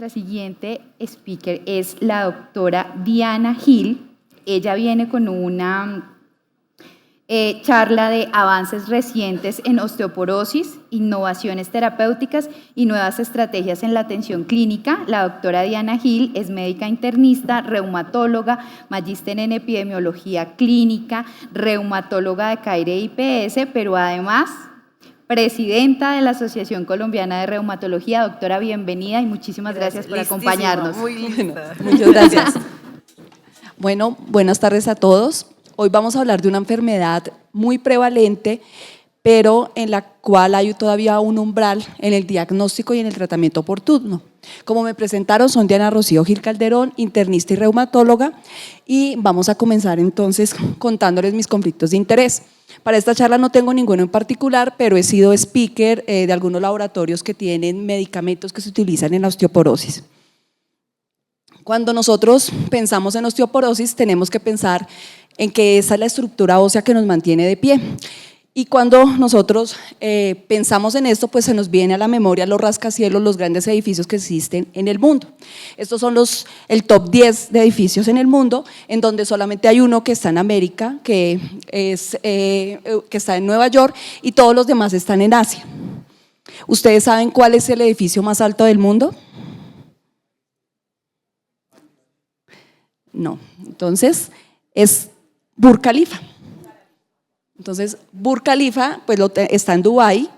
Nuestra siguiente speaker es la doctora Diana Gil. Ella viene con una charla de avances recientes en osteoporosis, innovaciones terapéuticas y nuevas estrategias en la atención clínica. La doctora Diana Gil es médica internista, reumatóloga, magíster en epidemiología clínica, reumatóloga de CAIRE IPS, pero además presidenta de la Asociación Colombiana de Reumatología. Doctora, bienvenida y muchísimas gracias por acompañarnos. Muy linda. Muchas gracias. Bueno, buenas tardes a todos. Hoy vamos a hablar de una enfermedad muy prevalente, pero en la cual hay todavía un umbral en el diagnóstico y en el tratamiento oportuno. Como me presentaron, soy Diana Rocío Gil Calderón, internista y reumatóloga, y vamos a comenzar entonces contándoles mis conflictos de interés. Para esta charla no tengo ninguno en particular, pero he sido speaker de algunos laboratorios que tienen medicamentos que se utilizan en la osteoporosis. Cuando nosotros pensamos en osteoporosis, tenemos que pensar en que esa es la estructura ósea que nos mantiene de pie. Y cuando nosotros pensamos en esto, pues se nos viene a la memoria los rascacielos, los grandes edificios que existen en el mundo. Estos son el top 10 de edificios en el mundo, en donde solamente hay uno que está en América, que está en Nueva York, y todos los demás están en Asia. ¿Ustedes saben cuál es el edificio más alto del mundo? No. Entonces, es Burj Khalifa. Entonces, Burj Khalifa pues está en Dubái,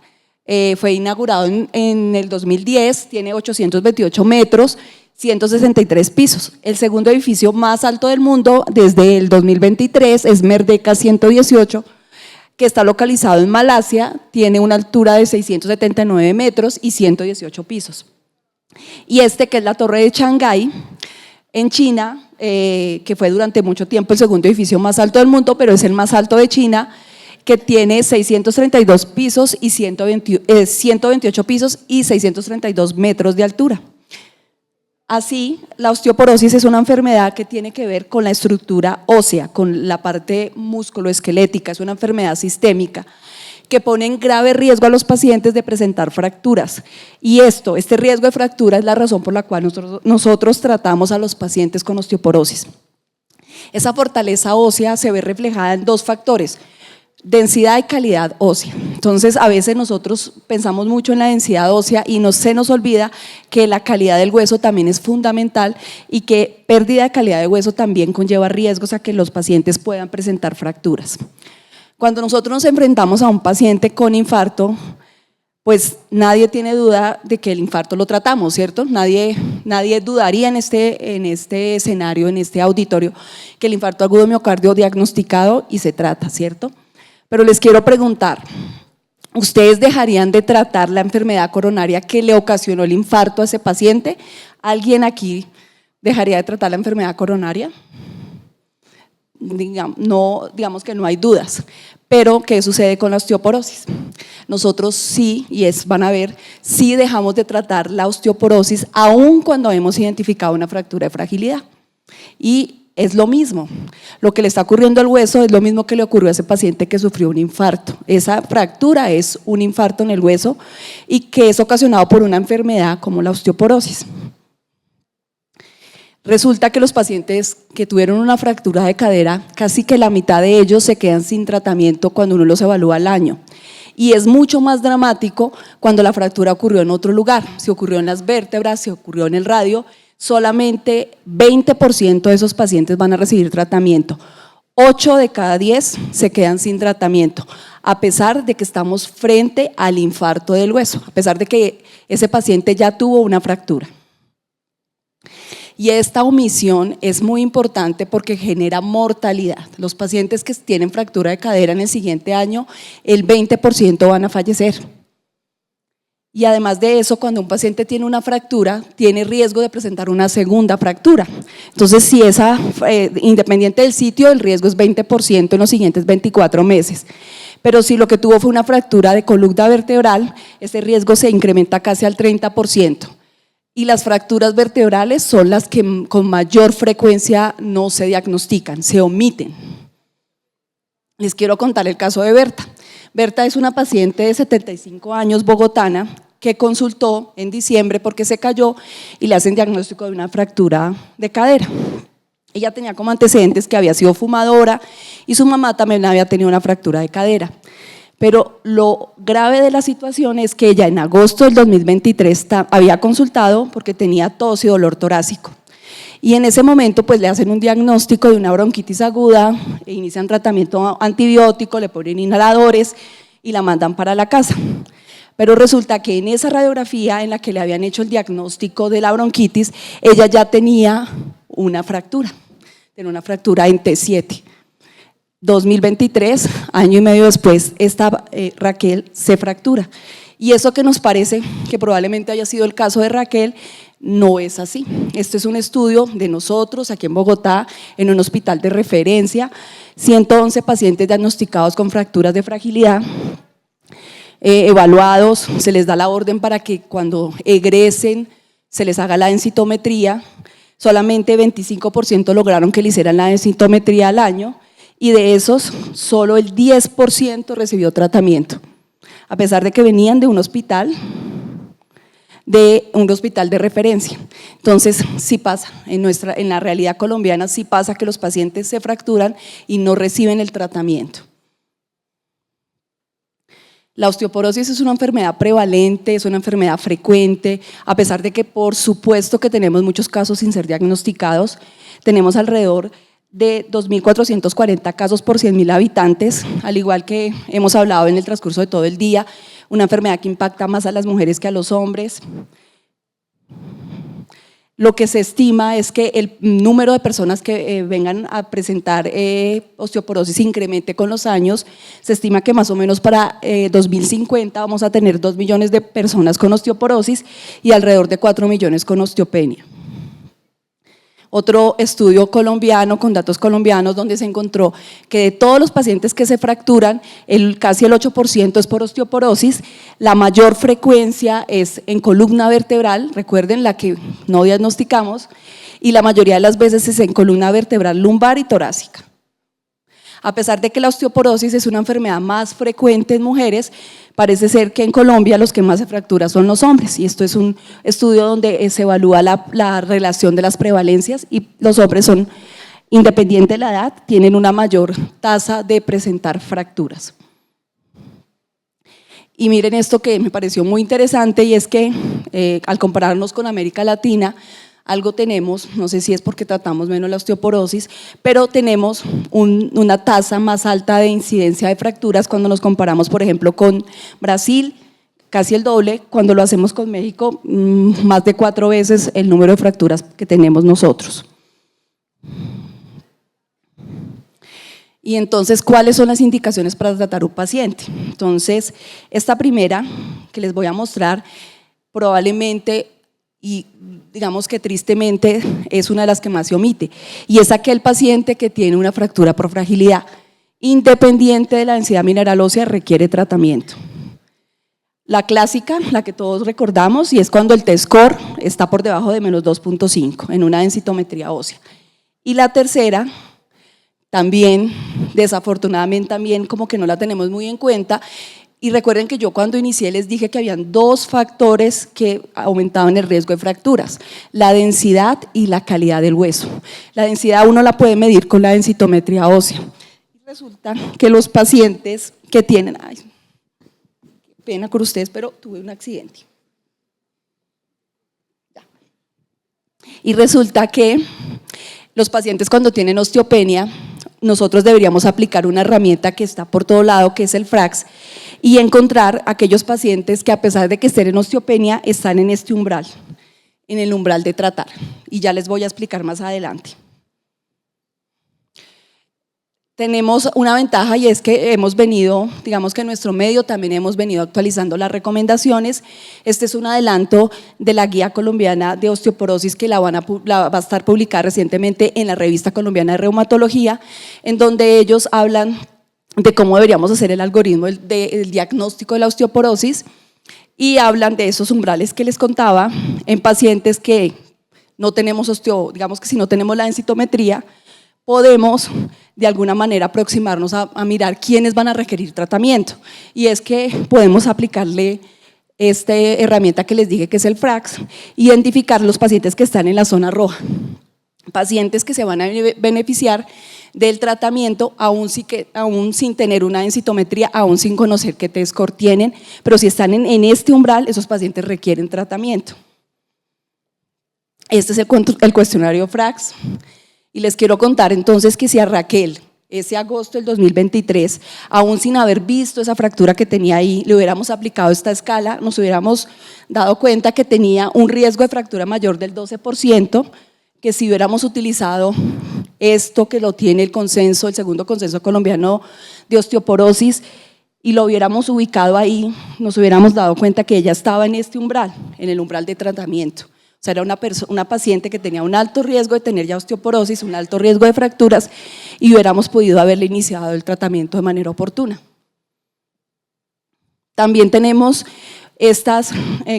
fue inaugurado en el 2010, tiene 828 metros, 163 pisos. El segundo edificio más alto del mundo desde el 2023 es Merdeka 118, que está localizado en Malasia, tiene una altura de 679 metros y 118 pisos. Y que es la Torre de Shanghái, en China, que fue durante mucho tiempo el segundo edificio más alto del mundo, pero es el más alto de China, que tiene 632 pisos y 128 pisos y 632 metros de altura. Así, la osteoporosis es una enfermedad que tiene que ver con la estructura ósea, con la parte musculoesquelética, es una enfermedad sistémica que pone en grave riesgo a los pacientes de presentar fracturas. Y este riesgo de fractura es la razón por la cual nosotros tratamos a los pacientes con osteoporosis. Esa fortaleza ósea se ve reflejada en dos factores: densidad y calidad ósea. Entonces, a veces nosotros pensamos mucho en la densidad ósea y se nos olvida que la calidad del hueso también es fundamental y que pérdida de calidad de hueso también conlleva riesgos a que los pacientes puedan presentar fracturas. Cuando nosotros nos enfrentamos a un paciente con infarto, pues nadie tiene duda de que el infarto lo tratamos, ¿cierto? Nadie dudaría en este escenario, en este auditorio, que el infarto agudo de miocardio diagnosticado y se trata, ¿cierto? Pero les quiero preguntar, ¿ustedes dejarían de tratar la enfermedad coronaria que le ocasionó el infarto a ese paciente? ¿Alguien aquí dejaría de tratar la enfermedad coronaria? Digamos que no hay dudas, pero ¿qué sucede con la osteoporosis? Nosotros sí, van a ver, sí dejamos de tratar la osteoporosis aun cuando hemos identificado una fractura de fragilidad. Y es lo mismo, lo que le está ocurriendo al hueso es lo mismo que le ocurrió a ese paciente que sufrió un infarto. Esa fractura es un infarto en el hueso y que es ocasionado por una enfermedad como la osteoporosis. Resulta que los pacientes que tuvieron una fractura de cadera, casi que la mitad de ellos se quedan sin tratamiento cuando uno los evalúa al año. Y es mucho más dramático cuando la fractura ocurrió en otro lugar, si ocurrió en las vértebras, si ocurrió en el radio, solamente 20% de esos pacientes van a recibir tratamiento. 8 de cada 10 se quedan sin tratamiento, a pesar de que estamos frente al infarto del hueso, a pesar de que ese paciente ya tuvo una fractura. Y esta omisión es muy importante porque genera mortalidad. Los pacientes que tienen fractura de cadera en el siguiente año, el 20% van a fallecer. Y además de eso, cuando un paciente tiene una fractura, tiene riesgo de presentar una segunda fractura. Entonces, si independiente del sitio, el riesgo es 20% en los siguientes 24 meses. Pero si lo que tuvo fue una fractura de columna vertebral, ese riesgo se incrementa casi al 30%. Y las fracturas vertebrales son las que con mayor frecuencia no se diagnostican, se omiten. Les quiero contar el caso de Berta. Berta es una paciente de 75 años bogotana que consultó en diciembre porque se cayó y le hacen diagnóstico de una fractura de cadera. Ella tenía como antecedentes que había sido fumadora y su mamá también había tenido una fractura de cadera. Pero lo grave de la situación es que ella en agosto del 2023 había consultado porque tenía tos y dolor torácico. Y en ese momento pues le hacen un diagnóstico de una bronquitis aguda, e inician tratamiento antibiótico, le ponen inhaladores y la mandan para la casa. Pero resulta que en esa radiografía en la que le habían hecho el diagnóstico de la bronquitis, ella ya tenía una fractura en T7. 2023, año y medio después, esta Raquel se fractura. Y eso que nos parece que probablemente haya sido el caso de Raquel, no es así. Este es un estudio de nosotros aquí en Bogotá, en un hospital de referencia, 111 pacientes diagnosticados con fracturas de fragilidad, evaluados, se les da la orden para que cuando egresen se les haga la densitometría. Solamente 25% lograron que le hicieran la densitometría al año y de esos solo el 10% recibió tratamiento, a pesar de que venían de un hospital de referencia. Entonces sí pasa, en la realidad colombiana sí pasa que los pacientes se fracturan y no reciben el tratamiento. La osteoporosis es una enfermedad prevalente, es una enfermedad frecuente, a pesar de que por supuesto que tenemos muchos casos sin ser diagnosticados. Tenemos alrededor de 2.440 casos por 100.000 habitantes, al igual que hemos hablado en el transcurso de todo el día, una enfermedad que impacta más a las mujeres que a los hombres. Lo que se estima es que el número de personas que vengan a presentar osteoporosis incremente con los años. Se estima que más o menos para 2050 vamos a tener 2 millones de personas con osteoporosis y alrededor de 4 millones con osteopenia. Otro estudio colombiano con datos colombianos donde se encontró que de todos los pacientes que se fracturan, casi el 8% es por osteoporosis, la mayor frecuencia es en columna vertebral, recuerden la que no diagnosticamos, y la mayoría de las veces es en columna vertebral lumbar y torácica. A pesar de que la osteoporosis es una enfermedad más frecuente en mujeres, parece ser que en Colombia los que más se fracturan son los hombres, y esto es un estudio donde se evalúa la relación de las prevalencias y los hombres son, independiente de la edad, tienen una mayor tasa de presentar fracturas. Y miren esto que me pareció muy interesante y es que al compararnos con América Latina, algo tenemos, no sé si es porque tratamos menos la osteoporosis, pero tenemos una tasa más alta de incidencia de fracturas cuando nos comparamos, por ejemplo, con Brasil, casi el doble, cuando lo hacemos con México, más de 4 veces el número de fracturas que tenemos nosotros. Y entonces, ¿cuáles son las indicaciones para tratar un paciente? Entonces, esta primera que les voy a mostrar, probablemente y digamos que tristemente es una de las que más se omite, y es aquel paciente que tiene una fractura por fragilidad, independiente de la densidad mineral ósea, requiere tratamiento. La clásica, la que todos recordamos, y es cuando el T-score está por debajo de menos 2.5 en una densitometría ósea. Y la tercera, también, desafortunadamente también como que no la tenemos muy en cuenta. Y recuerden que yo cuando inicié les dije que habían 2 factores que aumentaban el riesgo de fracturas, la densidad y la calidad del hueso. La densidad uno la puede medir con la densitometría ósea. Resulta que los pacientes que tienen, ay, qué pena con ustedes, pero tuve un accidente. Y resulta que los pacientes cuando tienen osteopenia, nosotros deberíamos aplicar una herramienta que está por todo lado, que es el FRAX, y encontrar aquellos pacientes que a pesar de que estén en osteopenia, están en este umbral, en el umbral de tratar, y ya les voy a explicar más adelante. Tenemos una ventaja y es que hemos venido, digamos que en nuestro medio también hemos venido actualizando las recomendaciones. Este es un adelanto de la guía colombiana de osteoporosis que va a estar publicada recientemente en la revista colombiana de reumatología, en donde ellos hablan de cómo deberíamos hacer el algoritmo del diagnóstico de la osteoporosis y hablan de esos umbrales que les contaba en pacientes que no tenemos digamos que si no tenemos la densitometría, podemos de alguna manera aproximarnos a mirar quiénes van a requerir tratamiento, y es que podemos aplicarle esta herramienta que les dije que es el FRAX, identificar los pacientes que están en la zona roja, pacientes que se van a beneficiar del tratamiento aún sin tener una densitometría, aún sin conocer qué T-score tienen, pero si están en este umbral, esos pacientes requieren tratamiento. Este es el cuestionario FRAX y les quiero contar entonces que si a Raquel ese agosto del 2023, aún sin haber visto esa fractura que tenía ahí, le hubiéramos aplicado esta escala, nos hubiéramos dado cuenta que tenía un riesgo de fractura mayor del 12%, que si hubiéramos utilizado esto que lo tiene el consenso, el segundo consenso colombiano de osteoporosis, y lo hubiéramos ubicado ahí, nos hubiéramos dado cuenta que ella estaba en este umbral, en el umbral de tratamiento. O sea, era una paciente que tenía un alto riesgo de tener ya osteoporosis, un alto riesgo de fracturas, y hubiéramos podido haberle iniciado el tratamiento de manera oportuna. También tenemos estas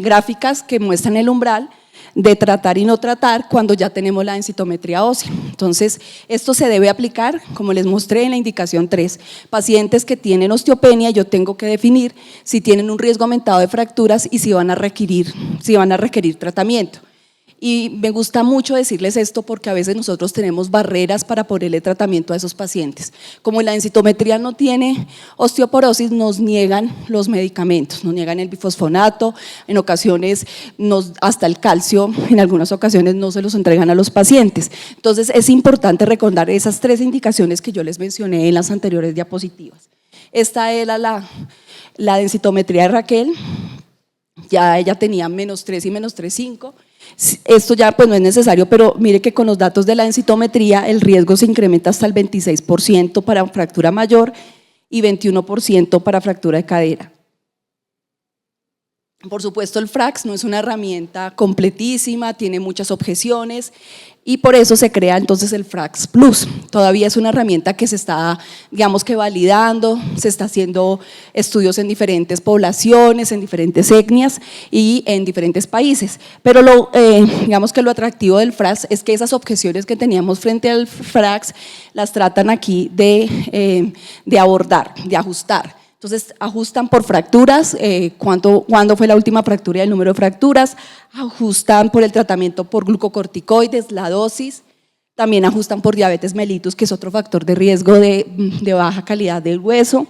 gráficas que muestran el umbral de tratar y no tratar cuando ya tenemos la densitometría ósea. Entonces, esto se debe aplicar, como les mostré en la indicación 3, pacientes que tienen osteopenia, yo tengo que definir si tienen un riesgo aumentado de fracturas y si van a requerir tratamiento. Y me gusta mucho decirles esto porque a veces nosotros tenemos barreras para ponerle tratamiento a esos pacientes. Como la densitometría no tiene osteoporosis, nos niegan los medicamentos, nos niegan el bifosfonato, en ocasiones hasta el calcio, en algunas ocasiones no se los entregan a los pacientes. Entonces es importante recordar esas 3 indicaciones que yo les mencioné en las anteriores diapositivas. Esta era la densitometría de Raquel, ya ella tenía -3 y -3,5. Esto ya pues no es necesario, pero mire que con los datos de la densitometría el riesgo se incrementa hasta el 26% para fractura mayor y 21% para fractura de cadera. Por supuesto, el FRAX no es una herramienta completísima, tiene muchas objeciones y por eso se crea entonces el FRAX Plus. Todavía es una herramienta que se está, digamos que validando, se está haciendo estudios en diferentes poblaciones, en diferentes etnias y en diferentes países. Pero digamos que lo atractivo del FRAX es que esas objeciones que teníamos frente al FRAX las tratan aquí de abordar, de ajustar. Entonces ajustan por fracturas, cuándo fue la última fractura y el número de fracturas, ajustan por el tratamiento por glucocorticoides, la dosis, también ajustan por diabetes mellitus, que es otro factor de riesgo de baja calidad del hueso,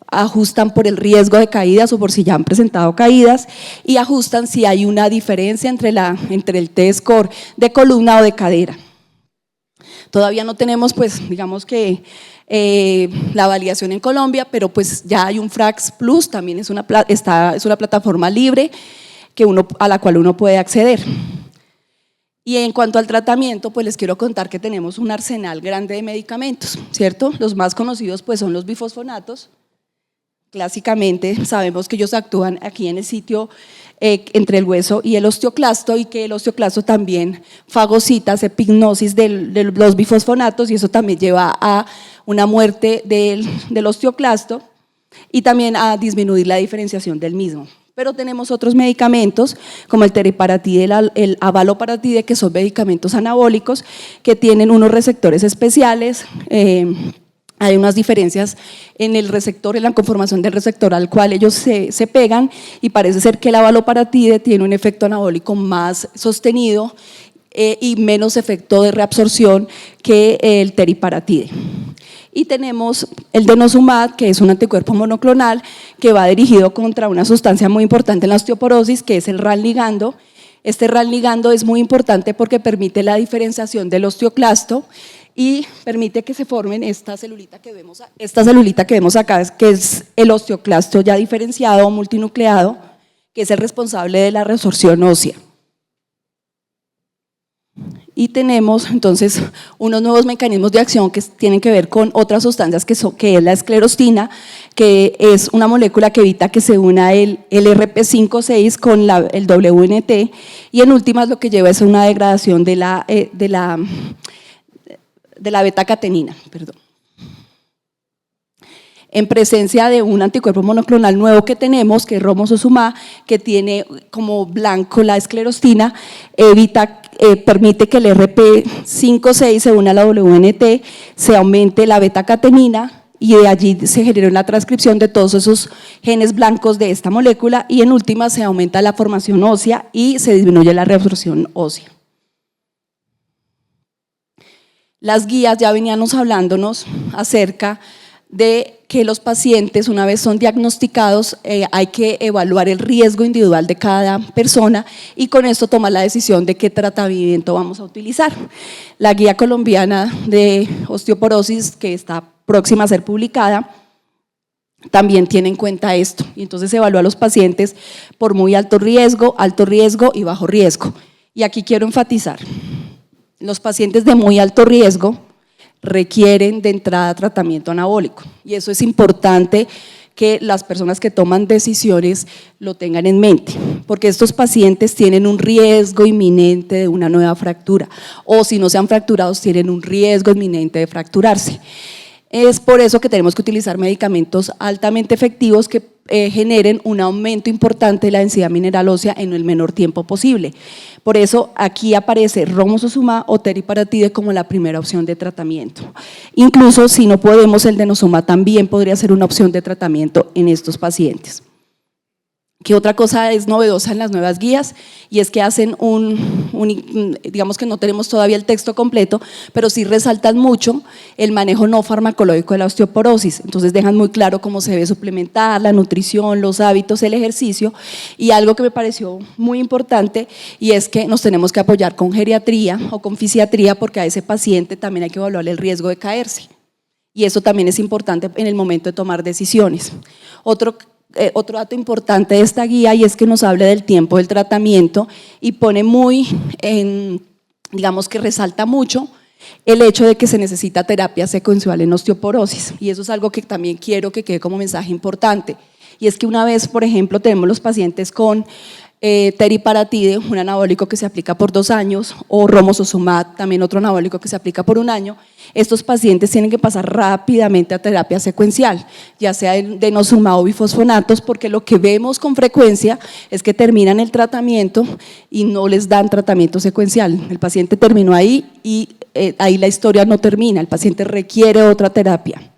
ajustan por el riesgo de caídas o por si ya han presentado caídas y ajustan si hay una diferencia entre el T-score de columna o de cadera. Todavía no tenemos pues digamos que la validación en Colombia, pero pues ya hay un FRAX Plus, también es una plataforma libre a la cual uno puede acceder. Y en cuanto al tratamiento, pues les quiero contar que tenemos un arsenal grande de medicamentos, ¿cierto? Los más conocidos pues son los bifosfonatos. Clásicamente sabemos que ellos actúan aquí en el sitio entre el hueso y el osteoclasto y que el osteoclasto también fagocita, hace epignosis de los bifosfonatos y eso también lleva a una muerte del osteoclasto y también a disminuir la diferenciación del mismo. Pero tenemos otros medicamentos como el teriparatide, el abaloparatide, que son medicamentos anabólicos que tienen unos receptores especiales. Hay unas diferencias en el receptor, en la conformación del receptor al cual ellos se pegan y parece ser que el abaloparatide tiene un efecto anabólico más sostenido y menos efecto de reabsorción que el teriparatide. Y tenemos el denosumab, que es un anticuerpo monoclonal que va dirigido contra una sustancia muy importante en la osteoporosis, que es el RAN ligando. Este RAN ligando es muy importante porque permite la diferenciación del osteoclasto y permite que se formen esta celulita que vemos acá, que es el osteoclasto ya diferenciado o multinucleado, que es el responsable de la resorción ósea. Y tenemos entonces unos nuevos mecanismos de acción que tienen que ver con otras sustancias que es la esclerostina, que es una molécula que evita que se una el RP5/6 con el WNT y en últimas lo que lleva es una degradación de la beta-catenina, perdón. En presencia de un anticuerpo monoclonal nuevo que tenemos, que es romosozumab, que tiene como blanco la esclerostina, permite que el RP5/6 se una a la WNT, se aumente la beta-catenina y de allí se genera una transcripción de todos esos genes blancos de esta molécula y en última se aumenta la formación ósea y se disminuye la reabsorción ósea. Las guías ya veníamos hablándonos acerca de que los pacientes, una vez son diagnosticados, hay que evaluar el riesgo individual de cada persona y con esto tomar la decisión de qué tratamiento vamos a utilizar. La guía colombiana de osteoporosis, que está próxima a ser publicada, también tiene en cuenta esto y entonces se evalúa a los pacientes por muy alto riesgo y bajo riesgo. Y aquí quiero enfatizar, los pacientes de muy alto riesgo requieren de entrada a tratamiento anabólico y eso es importante que las personas que toman decisiones lo tengan en mente, porque estos pacientes tienen un riesgo inminente de una nueva fractura o si no se han fracturado tienen un riesgo inminente de fracturarse. Es por eso que tenemos que utilizar medicamentos altamente efectivos que generen un aumento importante de la densidad mineral ósea en el menor tiempo posible. Por eso aquí aparece romosozumab o teriparatide como la primera opción de tratamiento. Incluso si no podemos, el denosumab también podría ser una opción de tratamiento en estos pacientes. ¿Qué otra cosa es novedosa en las nuevas guías? Y es que hacen digamos que no tenemos todavía el texto completo, pero sí resaltan mucho el manejo no farmacológico de la osteoporosis. Entonces dejan muy claro cómo se debe suplementar, la nutrición, los hábitos, el ejercicio y algo que me pareció muy importante y es que nos tenemos que apoyar con geriatría o con fisiatría porque a ese paciente también hay que evaluar el riesgo de caerse y eso también es importante en el momento de tomar decisiones. Otro dato importante de esta guía y es que nos habla del tiempo del tratamiento y pone digamos que resalta mucho el hecho de que se necesita terapia secuencial en osteoporosis y eso es algo que también quiero que quede como mensaje importante y es que una vez, por ejemplo, tenemos los pacientes con teriparatide, un anabólico que se aplica por 2 años o romosozumab, también otro anabólico que se aplica por 1 año, estos pacientes tienen que pasar rápidamente a terapia secuencial, ya sea de denosumab o bifosfonatos, porque lo que vemos con frecuencia es que terminan el tratamiento y no les dan tratamiento secuencial. El paciente terminó ahí y ahí la historia no termina, el paciente requiere otra terapia.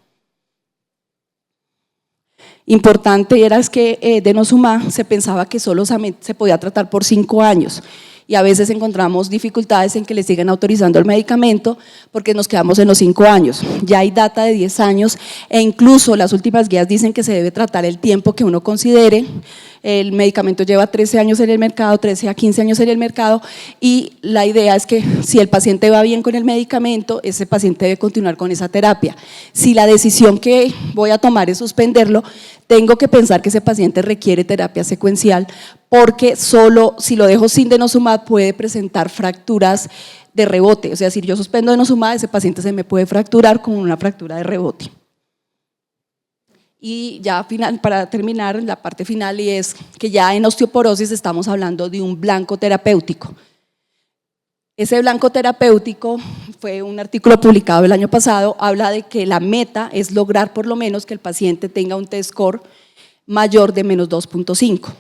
Importante era que denosumab se pensaba que solo se podía tratar por 5 años y a veces encontramos dificultades en que le sigan autorizando el medicamento porque nos quedamos en los 5 años. Ya hay data de 10 años e incluso las últimas guías dicen que se debe tratar el tiempo que uno considere. El medicamento lleva 13 años en el mercado, 13 a 15 años en el mercado y la idea es que si el paciente va bien con el medicamento, ese paciente debe continuar con esa terapia. Si la decisión que voy a tomar es suspenderlo, tengo que pensar que ese paciente requiere terapia secuencial porque solo si lo dejo sin denosumab puede presentar fracturas de rebote, o sea, si yo suspendo denosumab, ese paciente se me puede fracturar con una fractura de rebote. Y ya para terminar, la parte final y es que ya en osteoporosis estamos hablando de un blanco terapéutico. Ese blanco terapéutico fue un artículo publicado el año pasado, habla de que la meta es lograr por lo menos que el paciente tenga un T-score mayor de menos 2.5.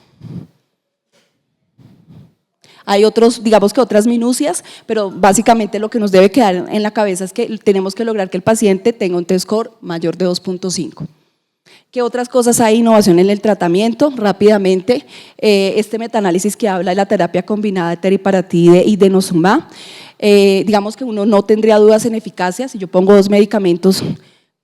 Hay digamos que otras minucias, pero básicamente lo que nos debe quedar en la cabeza es que tenemos que lograr que el paciente tenga un T-score mayor de 2.5. ¿Qué otras cosas hay? Innovación en el tratamiento, rápidamente, este metaanálisis que habla de la terapia combinada de teriparatide y denosumab, digamos que uno no tendría dudas en eficacia, si yo pongo 2 medicamentos,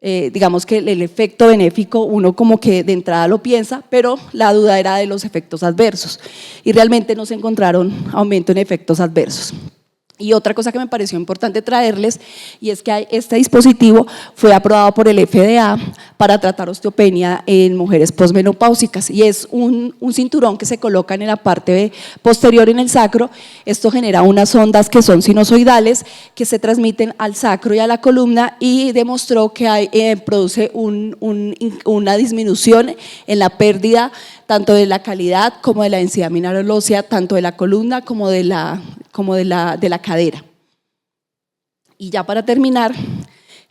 digamos que el efecto benéfico uno como que de entrada lo piensa, pero la duda era de los efectos adversos y realmente no se encontraron aumento en efectos adversos. Y otra cosa que me pareció importante traerles y es que este dispositivo fue aprobado por el FDA para tratar osteopenia en mujeres posmenopáusicas y es un cinturón que se coloca en la parte posterior en el sacro. Esto genera unas ondas que son sinusoidales que se transmiten al sacro y a la columna y demostró que produce una disminución en la pérdida tanto de la calidad como de la densidad mineral ósea, tanto de la columna como de la cadera. Y ya para terminar,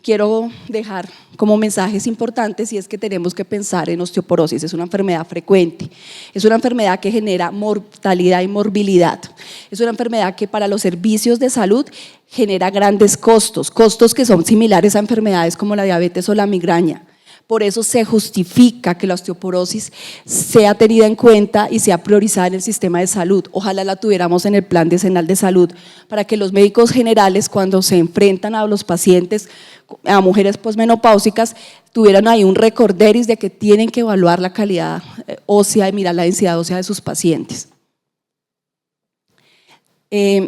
quiero dejar como mensajes importantes y es que tenemos que pensar en osteoporosis, es una enfermedad frecuente, es una enfermedad que genera mortalidad y morbilidad, es una enfermedad que para los servicios de salud genera grandes costos que son similares a enfermedades como la diabetes o la migraña. Por eso se justifica que la osteoporosis sea tenida en cuenta y sea priorizada en el sistema de salud. Ojalá la tuviéramos en el Plan Decenal de Salud, para que los médicos generales, cuando se enfrentan a los pacientes, a mujeres posmenopáusicas, tuvieran ahí un recorderis de que tienen que evaluar la calidad ósea y mirar la densidad ósea de sus pacientes.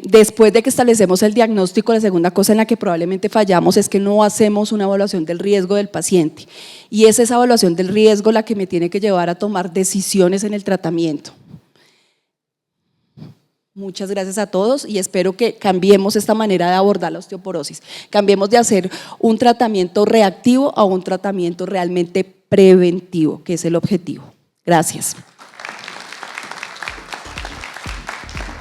Después de que establecemos el diagnóstico, la segunda cosa en la que probablemente fallamos es que no hacemos una evaluación del riesgo del paciente, y es esa evaluación del riesgo la que me tiene que llevar a tomar decisiones en el tratamiento. Muchas gracias a todos y espero que cambiemos esta manera de abordar la osteoporosis, cambiemos de hacer un tratamiento reactivo a un tratamiento realmente preventivo, que es el objetivo. Gracias.